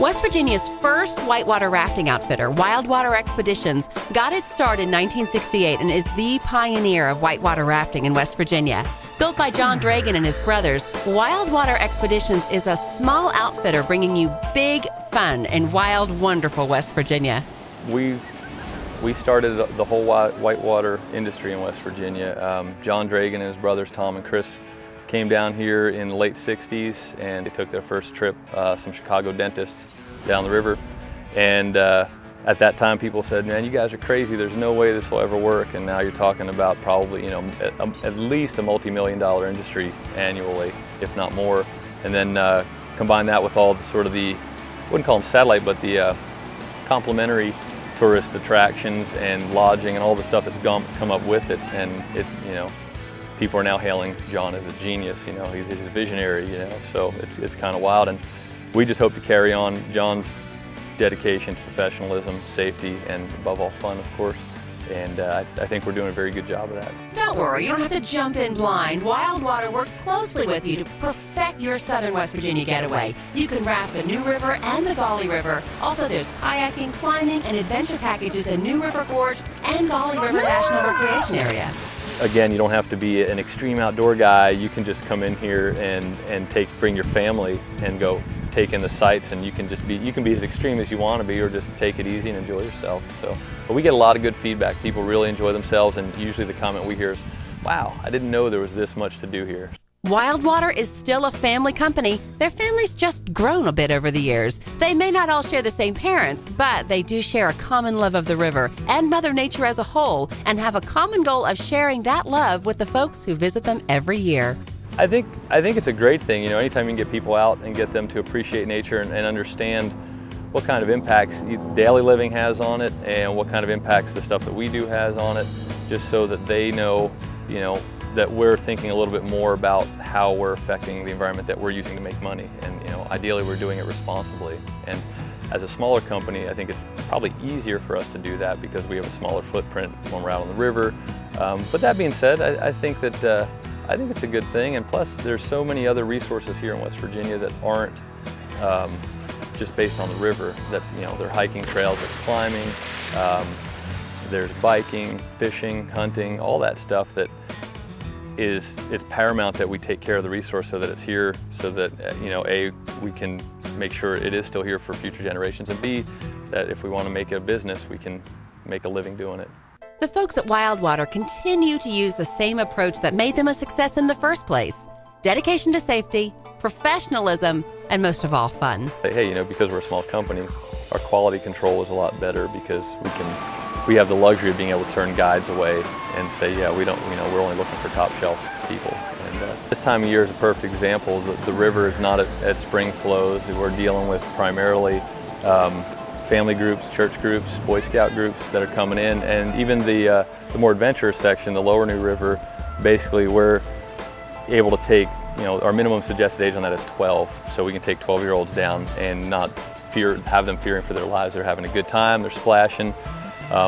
West Virginia's first whitewater rafting outfitter, Wildwater Expeditions, got its start in 1968 and is the pioneer of whitewater rafting in West Virginia. Built by John Dragan and his brothers, Wildwater Expeditions is a small outfitter bringing you big fun in wild, wonderful West Virginia. We started the whole whitewater industry in West Virginia. John Dragan and his brothers Tom and Chris came down here in the late 60s and they took their first trip, some Chicago dentists down the river. And at that time people said, man, you guys are crazy, there's no way this will ever work. And now you're talking about probably, you know, at least a multi-million-dollar industry annually, if not more. And then combine that with all the sort of the, I wouldn't call them satellite, but the complementary tourist attractions and lodging and all the stuff that's come up with it. And it, you know, people are now hailing John as a genius, you know, he's a visionary, you know, so it's kind of wild. And we just hope to carry on John's dedication to professionalism, safety, and above all fun, of course. And I think we're doing a very good job of that. Don't worry, you don't have to jump in blind. Wildwater works closely with you to perfect your southern West Virginia getaway. You can raft the New River and the Gauley River. Also, there's kayaking, climbing, and adventure packages in New River Gorge and Gauley River National Recreation Area. Again, you don't have to be an extreme outdoor guy. You can just come in here and bring your family and go take in the sights, and you can be as extreme as you want to be, or just take it easy and enjoy yourself. So, but we get a lot of good feedback. People really enjoy themselves, and usually the comment we hear is, wow, I didn't know there was this much to do here. Wildwater is still a family company. Their family's just grown a bit over the years. They may not all share the same parents, but they do share a common love of the river and Mother Nature as a whole, and have a common goal of sharing that love with the folks who visit them every year. I think it's a great thing, you know, anytime you can get people out and get them to appreciate nature and understand what kind of impacts daily living has on it and what kind of impacts the stuff that we do has on it, just so that they know, you know, that we're thinking a little bit more about how we're affecting the environment that we're using to make money. And, you know, ideally we're doing it responsibly. And as a smaller company, I think it's probably easier for us to do that because we have a smaller footprint when we're out on the river. But that being said, I think that I think it's a good thing. And plus, there's so many other resources here in West Virginia that aren't just based on the river. That, you know, there are hiking trails, there's climbing, there's biking, fishing, hunting, all that stuff that it's paramount that we take care of the resource so that it's here, so that, you know, A, we can make sure it is still here for future generations, and B, that if we want to make it a business, we can make a living doing it. The folks at Wildwater continue to use the same approach that made them a success in the first place: dedication to safety, professionalism, and most of all, fun. Hey, you know, because we're a small company, our quality control is a lot better because we have the luxury of being able to turn guides away and say, yeah, we don't, you know, we're only looking for top shelf people. And this time of year is a perfect example. The river is not at spring flows. We're dealing with primarily family groups, church groups, Boy Scout groups that are coming in, and even the more adventurous section, the lower New River, basically we're able to take, you know, our minimum suggested age on that is 12, so we can take 12-year-olds down and not have them fearing for their lives. They're having a good time, they're splashing.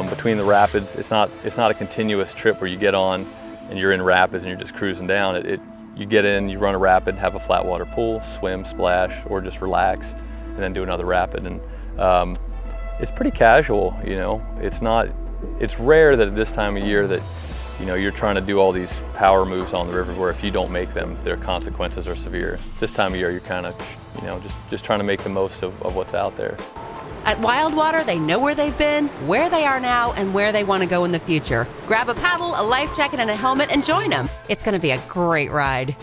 Between the rapids, it's not a continuous trip where you get on and you're in rapids and you're just cruising down. You get in, you run a rapid, have a flat water pool, swim, splash, or just relax, and then do another rapid. And it's pretty casual, you know. It's rare that at this time of year that, you know, you're trying to do all these power moves on the river where if you don't make them, their consequences are severe. This time of year, you're kind of, you know, just trying to make the most of what's out there. At Wildwater, they know where they've been, where they are now, and where they want to go in the future. Grab a paddle, a life jacket, and a helmet and join them. It's going to be a great ride.